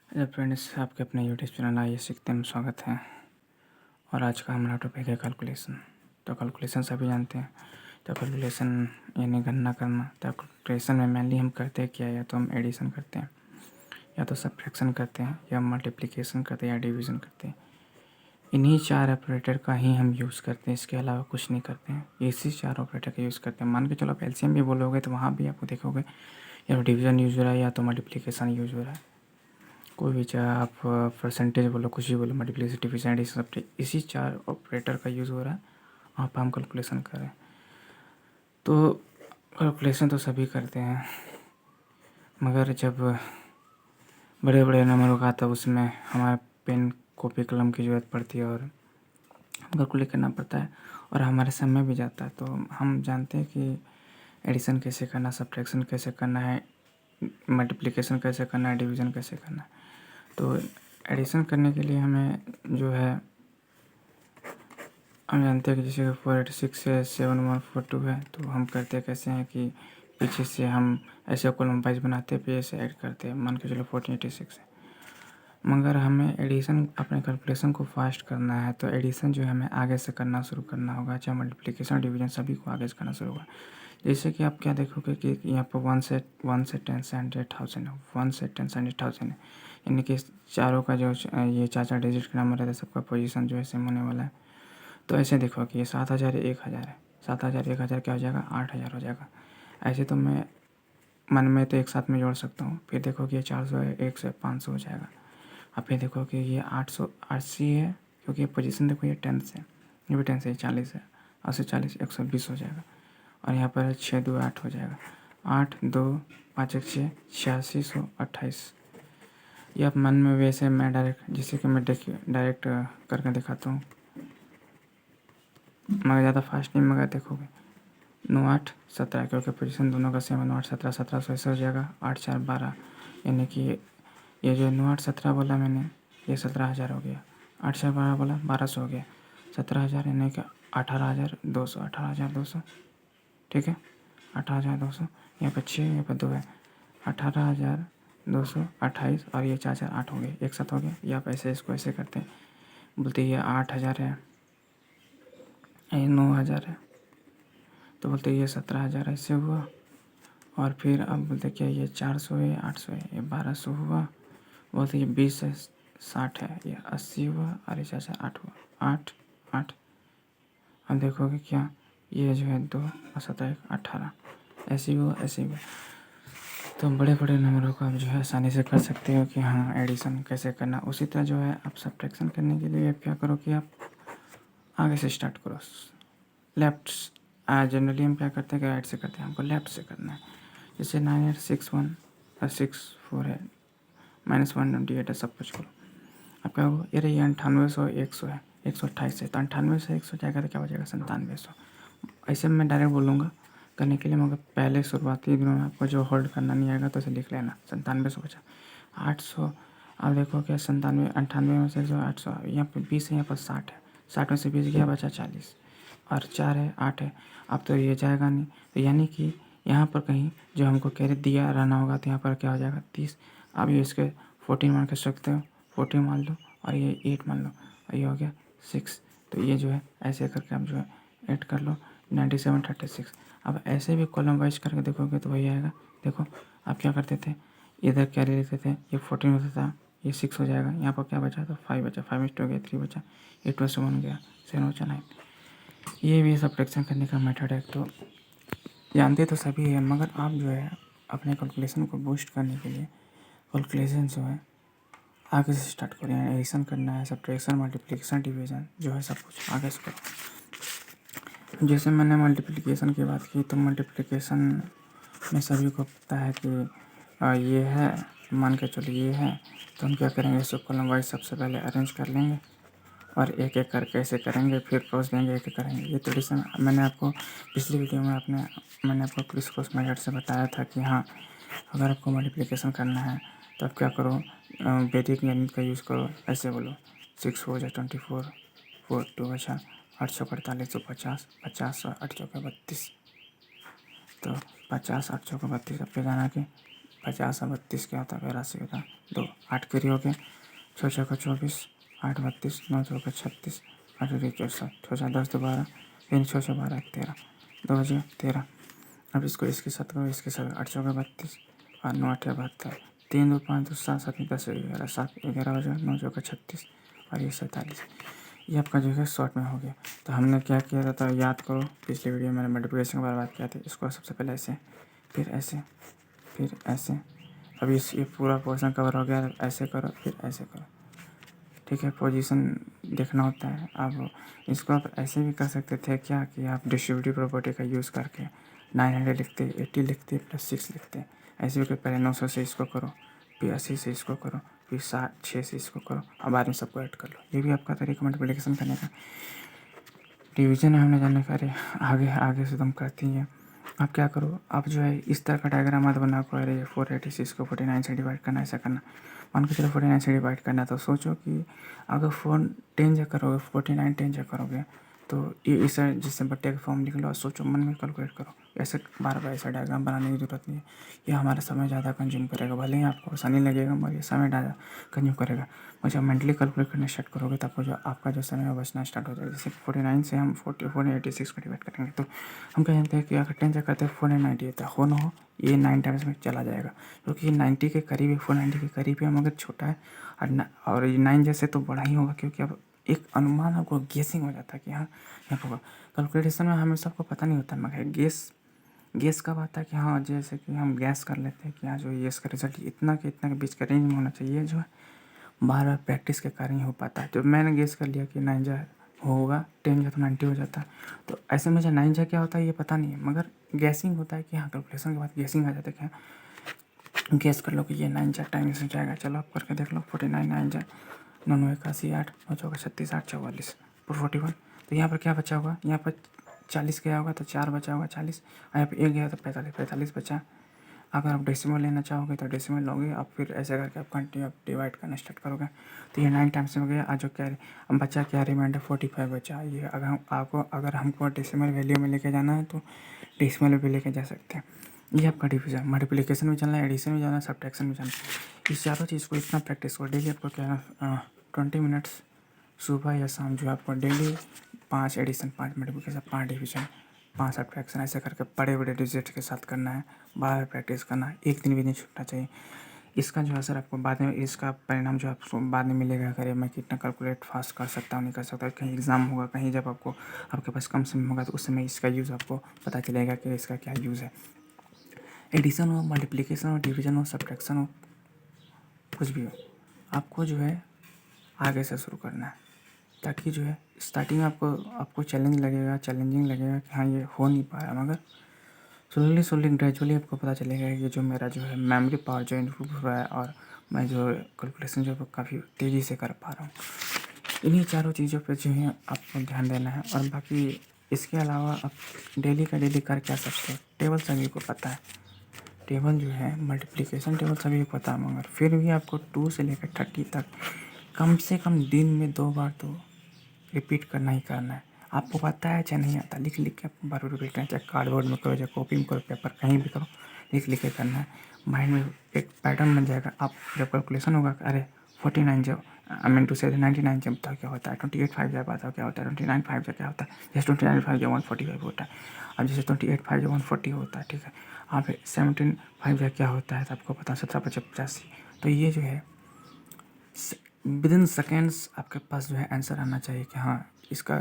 Hello friends, आपके अपने YouTube channel आइए सीखते में स्वागत है। और आज का हमारा टॉपिक है कैलकुलेशन। तो कैलकुलेशन सभी जानते हैं। तो कैलकुलेशन यानी गणना करना। तो कैलकुलेशन में मेनली हम करते हैं क्या, या तो हम एडिशन करते हैं, या तो सब्ट्रैक्शन करते हैं, या मल्टीप्लिकेशन करते हैं, या डिवीज़न करते हैं। इन्हीं चार ऑपरेटर का ही हम यूज़ करते हैं, इसके अलावा कुछ नहीं करते हैं। इसी चार ऑपरेटर का यूज़ करते हैं। मान के चलो आप एलसीएम भी बोलोगे तो वहाँ भी आपको देखोगे या तो डिवीज़न यूज़ हो रहा है या तो मल्टीप्लिकेशन यूज़ हो रहा है। कोई भी चाहे आप परसेंटेज बोलो, कुछ भी बोलो, मल्टीप्लिकेशन, डिवीज़न, एडिशन, सब्ट्रैक्शन, इसी चार ऑपरेटर का यूज़ हो रहा है। वहाँ पर हम कैलकुलेशन कर रहे हैं। तो कैलकुलेशन तो सभी करते हैं, मगर जब बड़े बड़े नंबरों का आता है उसमें हमारे पेन, कॉपी, कलम की ज़रूरत पड़ती है और कैलकुलेट करना पड़ता है और हमारे समय भी जाता है। तो हम जानते हैं कि एडिशन कैसे करना, सब्ट्रैक्शन कैसे करना है, मल्टीप्लिकेशन कैसे करना है, डिवीज़न कैसे करना है। तो एडिशन करने के लिए हमें जो है, हम जानते हैं कि जैसे 486 है, 7142 है। तो हम करते कैसे हैं कि पीछे से हम ऐसे कॉलम वाइज बनाते हैं, पीछे से ऐड करते हैं। मान के चलो 1486 है, मगर हमें एडिशन, अपने कैलकुलेशन को फास्ट करना है तो एडिशन जो है हमें आगे से करना शुरू करना होगा, चाहे मल्टीप्लिकेशन, डिवीजन, सभी को आगे से करना शुरू होगा। जैसे कि आप क्या देखोगे कि यहाँ पर 1 से 10 से 100,000 है, 1 से 10 से 100,000 है, यानी कि चारों का जो ये चार चार डिजिट का नंबर है, सबका पोजीशन जो है सेम होने वाला है। तो ऐसे देखो कि ये 7,000 है, 1,000 है, 7,000 1,000 क्या हो जाएगा, 8,000 हो जाएगा। ऐसे तो मैं मन में तो एक साथ में जोड़ सकता हूँ। फिर देखो कि ये 400 है, 1 से 500 हो जाएगा। अब फिर देखो कि ये 880 है, क्योंकि ये पोजीशन देखो ये 10 से, ये भी 10 से, 40 है, 80 40 120 हो जाएगा। और यहाँ पर 6 2 8 हो जाएगा, 8 2 5 1 6 8628। ये आप मन में, वैसे मैं डायरेक्ट, जैसे कि मैं देखिए डायरेक्ट करके दिखाता हूँ, मगर ज़्यादा फास्ट नहीं, मगर देखोगे 9 8 17, क्योंकि पोजीशन दोनों का सेम है। 9 8 17, 1700 ऐसे हो जाएगा। 8 4 12, यानी कि ये जो 9 8 17 बोला मैंने, ये 17,000 हो गया। 8 4 12 बोला, 1,200 हो गया। 17,000 यानी कि 18,200, 18,200, ठीक है, 18,200। यहाँ पर 6, यहाँ पर 2 है, 18,228, और ये 4 4 8 हो गए, एक साथ हो गया। ये आप ऐसे इसको ऐसे करते हैं, बोलते ये 8,000 है, ये 9,000 है, तो बोलते ये 17,000 ऐसे हुआ। और फिर अब बोलते क्या, ये 400 है, 800 है, ये 1,200 हुआ। बोलते ये 20 है, 60 है, ये 80 हुआ, और ये 4 4 8 हुआ, 8 8। अब देखोगे क्या, ये जो है 2 और 17 18, ऐसे ही हुआ, ऐसे ही हुआ। तो बड़े बड़े नंबरों को आप जो है आसानी से कर सकते हो कि हाँ एडिशन कैसे करना। उसी तरह जो है आप सब्ट्रैक्शन करने के लिए क्या करो कि आप आगे से स्टार्ट करो, लेफ्ट। जनरली हम क्या करते हैं कि राइट से करते हैं, हमको लेफ्ट से करना है। जैसे 9861 और 64 है, -128 है, सब कुछ करो। अब क्या होगा, ये रही 9800, 100 है, 128 है, तो 98 से 100 जाएगा तो क्या हो जाएगा, 9700। ऐसे में मैं डायरेक्ट बोलूँगा करने के लिए, मगर पहले शुरुआती दिनों में आपको जो होल्ड करना नहीं आएगा तो इसे लिख लेना। 9700 बचा, 800। अब देखो क्या, 97, 98 में से 800, यहाँ पर 20 है, यहाँ पर 60 है, 60 में से 20 गया, बचा 40, और 4 है, 8 है। अब तो ये जाएगा नहीं, तो यानी कि यहाँ पर कहीं जो हमको कैरी दिया रहना होगा, तो यहाँ पर क्या हो जाएगा, 30। अब ये इसके 14 मान के सकते हो, 14 मान लो, और ये 8 मान लो, और ये हो गया 6। तो ये जो है ऐसे करके आप जो है ऐड कर लो, 97 36। अब ऐसे भी कॉलम वाइज करके देखोगे तो वही आएगा। देखो आप क्या करते थे, इधर कैरी लेते थे, ये 14 होता था, ये 6 हो जाएगा। यहाँ पर क्या बचा, तो 5 बचा, 5 हो गया, 3 बचा, 8 से 1 हो गया, 7 बचा 9। ये भी सब्ट्रैक्शन करने का मेथड है। तो जानते तो सभी है, मगर आप जो है अपने कैलकुलेशन को बूस्ट करने के लिए कैलकुलेशन जो है आगे से स्टार्ट करें। एडिशन करना है, सब्ट्रैक्शन, मल्टीप्लिकेशन, डिवीज़न जो है सब कुछ आगे से करो। जैसे मैंने मल्टीप्लिकेशन की बात की, तो मल्टीप्लिकेशन में सभी को पता है कि ये है, मान के चलो ये है, तो हम क्या करेंगे, इसको कॉलम वाइज सबसे पहले अरेंज कर लेंगे और एक एक करके ऐसे करेंगे, फिर क्रॉस देंगे, एक एक करेंगे। ये ट्रेडिशन मैंने आपको पिछली वीडियो में मैंने आपको क्रिस क्रॉस मेथड से बताया था कि हाँ, अगर आपको मल्टीप्लिकेशन करना है तो आप क्या करो, वैदिक गणित का यूज़ करो। ऐसे बोलो 6 4 24, 4 2 बचा, 8 सौ 48, 150, 50 और 8 चौके 32। तो 50 8 चौके 32, अब पे जाना कि 50 और 32 क्या होता है, 82 होता है। 2 8 कैरी हो गए, 6 6 का 24, 8 32, 9 2 का 36, 8 2 64, 6 4 10 2 12, फिर 6 6 12 13, 2 बजे 13। अब इसके साथ करो, इसके साथ 8 4 का 32 और 9 8 72, 3 2 5 2 7 7 10 11 7 11 बजे 9 2 का 36 और ये 47। ये आपका जो है शॉर्ट में हो गया। तो हमने क्या किया था, तो याद करो पिछले वीडियो में मैंने मल्टीप्लिकेशन के बारे में बात किया था। इसको सबसे पहले ऐसे, फिर ऐसे, फिर ऐसे। अभी ये पूरा पोर्शन कवर हो गया, ऐसे करो फिर ऐसे करो, ठीक है। पोजीशन देखना होता है। आप इसको आप ऐसे भी कर सकते थे क्या कि आप डिस्ट्रीब्यूटिव प्रॉपर्टी का यूज़ करके 900 लिखते, 80 लिखते प्लस 6 लिखते। ऐसे भी कि पहले 900 से इसको करो, फिर 80 से इसको करो, फिर 6 से इसको करो, अब बाद में सबको ऐड कर लो। ये भी आपका तरीका मल्टीप्लिकेशन करने का। डिवीजन हमने जाने का, अरे आगे आगे से तुम करती हैं। आप क्या करो, आप जो है इस तरह का डायग्राम मत बना को, अरे 486 को 49 से डिवाइड करना, ऐसा करना। मान के चलो 49 से डिवाइड करना, तो सोचो कि अगर 10 जा करोगे, 49 10 जा करोगे, तो ये इस जिससे बट्टे का फॉर्म लिख लो और सोचो, मन में कैलकुलेट करो। ऐसे बार बार ऐसा डायग्राम बनाने की ज़रूरत नहीं है। ये हमारा समय ज़्यादा कंज्यूम करेगा, भले ही आपको आसानी लगेगा मगर ये समय ज़्यादा कंज्यूम करेगा। और जब मेंटली कैलकुलेट करना स्टार्ट करोगे तो आपको जो आपका जो समय है बचना स्टार्ट हो जाएगा। जैसे 49 से हम 486 को डिवाइड करेंगे, तो हम कह जानते हैं कि अगर 10 से करते हैं 490 होता है, हो ना हो ये 9 टाइम्स में चला जाएगा, क्योंकि ये 90 के करीब है, 490 के करीब है मगर छोटा है। और ये 9 जैसे तो बड़ा ही होगा, क्योंकि अब एक अनुमान आपको गेसिंग हो जाता है कि हाँ यहाँ होगा। कैलकुलेशन में हमें सबको पता नहीं होता, मगर गेस कब आता है कि हाँ, जैसे कि हम गैस कर लेते हैं कि हाँ जो ये इसका रिजल्ट इतना के इतना के बीच का रेंज में होना चाहिए, जो है बार बार प्रैक्टिस के कारण ही हो पाता है। तो मैंने गेस कर लिया कि 9 जा होगा, 10 जा तो 90 हो जाता है। तो ऐसे मुझे 9 जा क्या होता है ये पता नहीं है, मगर गैसिंग होता है कि हाँ कैलकुलेशन के बाद गैसिंग आ जाता है कि हाँ गैस कर लो कि ये 9 जा टाइम से जाएगा। चलो आप करके देख लो, 49 9 जा 9 9 81 8 9 4 36 8 44 41। तो यहाँ पर क्या बचा होगा, यहाँ पर 40 गया होगा तो 4 बचा होगा 40, और यहाँ पर 1 गया तो 45 बचा। अगर आप डेसिमल लेना चाहोगे तो डेसिमल लोगे, आप फिर ऐसे करके आप कंटिन्यू आप डिवाइड करना स्टार्ट करोगे। तो ये 9 टाइम्स हो गया। आज जो क्या अब बचा क्या रिमाइंडर 45 बचा। ये अगर हमको डेसिमल वैल्यू में लेके जाना है तो डेसिमल में भी लेके जा सकते हैं। ये आपका डिवीजन मल्टीप्लिकेशन भी चलना है, एडिशन भी जाना है, सब्ट्रैक्शन भी जाना है। इस चारों चीज़ को इतना प्रैक्टिस करो डेली। आपको क्या है 20 मिनट्स सुबह या शाम जो आपको daily 5 addition, 5 multiplication, 5 division, 5 subtraction ऐसे करके बड़े बड़े डिजिट के साथ करना है। बार प्रैक्टिस करना है, एक दिन भी नहीं छूटना चाहिए। इसका जो असर आपको बाद में, इसका परिणाम जो आपको बाद में मिलेगा, अगर मैं कितना कैलकुलेट फास्ट कर सकता हूँ नहीं कर सकता, कहीं एग्ज़ाम होगा, कहीं जब आपके पास कम समय होगा तो उस समय इसका यूज़ आपको पता चलेगा कि इसका क्या यूज़ है। एडिशन हो, मल्टीप्लिकेशन हो, डिवीजन हो, सब्ट्रैक्शन हो, कुछ भी हो, आपको जो है आगे से शुरू करना है, ताकि जो है स्टार्टिंग में आपको चैलेंजिंग लगेगा कि हाँ ये हो नहीं पा रहा, मगर स्लोली ग्रेजुअली आपको पता चलेगा कि जो मेरा जो है मेमोरी पावर जो इम्प्रूव हुआ है और मैं जो कैलकुलेशन जो काफ़ी तेज़ी से कर पा रहा हूँ। इन्हीं चारों चीज़ों पे जो है आपको ध्यान देना है। और बाकी इसके अलावा आप डेली का डेली कर क्या सकते हैं, टेबल सभी को पता है। टेबल जो है मल्टीप्लिकेशन टेबल सभी को पता है, मगर फिर भी आपको 2 से लेकर 30 तक कम से कम दिन में 2 बार तो रिपीट करना ही करना है। आपको पता है चाहे नहीं आता, लिख लिख के आप बार बार रिपीट करना, चाहे कार्डबोर्ड में करो, चाहे कॉपी में करो, पेपर कहीं भी करो, लिख लिख के करना है। माइंड में एक पैटर्न बन जाएगा। आप जब कैलकुलेशन होगा, अरे 49 जब आई मीन टू से 99 जब बताओ क्या होता है, 28 5 जब बताओ क्या होता है, 29 5 जब क्या होता है, जैसे 29 5 जब 145 होता है। अब जैसे 28 5 जब 140 होता है, ठीक है। आप 17 5 जब क्या होता है तो आपको पता 17 5 85। तो ये जो है विदिन सेकेंड्स आपके पास जो है आंसर आना चाहिए कि हाँ इसका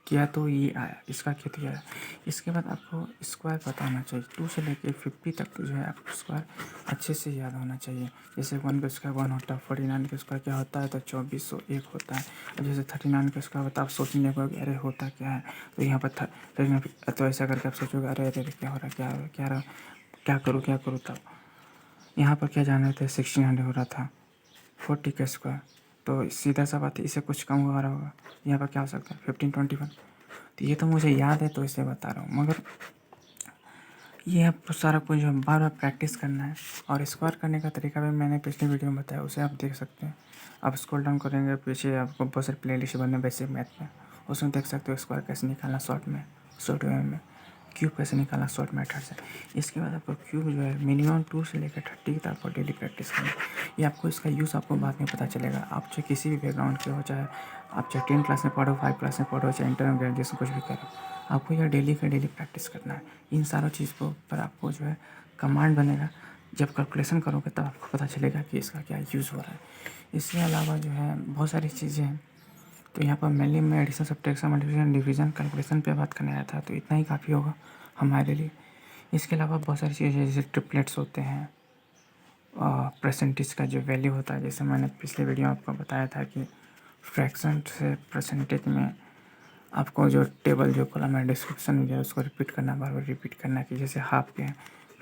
किया तो ये आया, इसका किया तो ये आया। इसके बाद आपको स्क्वायर पता होना चाहिए। 2 से लेके 50 तक जो है आपको स्क्वायर अच्छे से याद होना चाहिए। जैसे 1 का स्क्वायर 1 होता है, 49 का स्क्वायर क्या होता है तो 2401 होता है। और जैसे 39 का स्क्वायर होता है, आप सोचने लगोगे अरे होता क्या है, तो यहाँ पर 39 तो ऐसा करके आप सोचोगे अरे अरे क्या हो रहा है, क्या हो रहा है, क्या करूँ तब यहाँ पर क्या जान रहे थे 1600 हो रहा था। 40 का स्क्वायर तो सीधा सा बात है, इससे कुछ कम हो रहा होगा। यहाँ पर क्या हो सकता है 1521। तो ये तो मुझे याद है तो इसे बता रहा हूँ, मगर ये आपको सारा कुछ जो बार बार प्रैक्टिस करना है। और स्क्वायर करने का तरीका भी मैंने पिछले वीडियो में बताया, उसे आप देख सकते हैं। आप स्क्रॉल डाउन करेंगे पीछे आपको बहुत सारी प्ले लिस्ट बने बेसिक मैथ में, उसमें देख सकते हो स्क्वायर कैसे निकालना शॉर्ट वे में। क्यूब कैसे निकालना शॉर्ट मेथड से। इसके बाद आपको क्यूब जो है मिनिमम 2 से लेकर 30 तक आपको डेली प्रैक्टिस करना है। ये आपको इसका यूज़ आपको बाद में पता चलेगा। आप चाहे किसी भी बैकग्राउंड के हो, चाहे आप चाहे 10 क्लास में पढ़ो, 5 क्लास में पढ़ो, चाहे इंटर में ग्रेजुएशन कुछ भी करो, आपको यह डेली का डेली प्रैक्टिस करना है। इन सारों चीज़ को पर आपको जो है कमांड बनेगा। जब कैलकुलेशन करोगे तब आपको पता चलेगा कि इसका क्या यूज़ हो रहा है। इसके अलावा जो है बहुत सारी चीज़ें हैं। तो यहाँ पर मेनली मैं addition, subtraction, multiplication, division, calculation पे बात करने आया था, तो इतना ही काफ़ी होगा हमारे लिए। इसके अलावा बहुत सारी चीज़ें जैसे ट्रिपलेट्स होते हैं, परसेंटेज का जो वैल्यू होता है, जैसे मैंने पिछले वीडियो में आपको बताया था कि फ्रैक्शन से परसेंटेज में आपको जो टेबल जो कॉलम है डिस्क्रिप्शन में जो उसको रिपीट करना, बार बार रिपीट करना कि जैसे हाफ के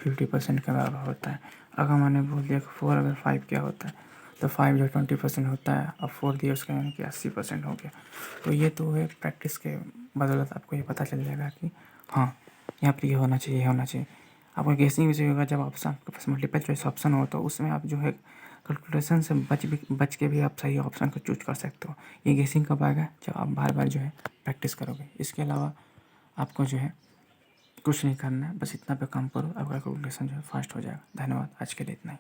50% के बराबर होता है। अगर मैंने बोल दिया कि 4 अगर 5 क्या होता है, तो 5 जो 20% होता है, अब 4 दिया उसका यानी कि 80% हो गया। तो ये तो है प्रैक्टिस के बदौलत आपको ये पता चल जाएगा कि हाँ यहाँ पर ये होना चाहिए, ये होना चाहिए। आपको गेसिंग भी होगा जब ऑप्शन आपके पास मल्टीपल चॉइस ऑप्शन हो, तो उसमें आप जो है कैलकुलेशन से बच के भी आप सही ऑप्शन को चूज कर सकते हो। ये गेसिंग कब आएगा, जब आप बार बार जो है प्रैक्टिस करोगे। इसके अलावा आपको जो है कुछ नहीं करना है, बस इतना पे काम करो, आपका कैलकुलेशन जो है फास्ट हो जाएगा। धन्यवाद, आज के लिए इतना ही।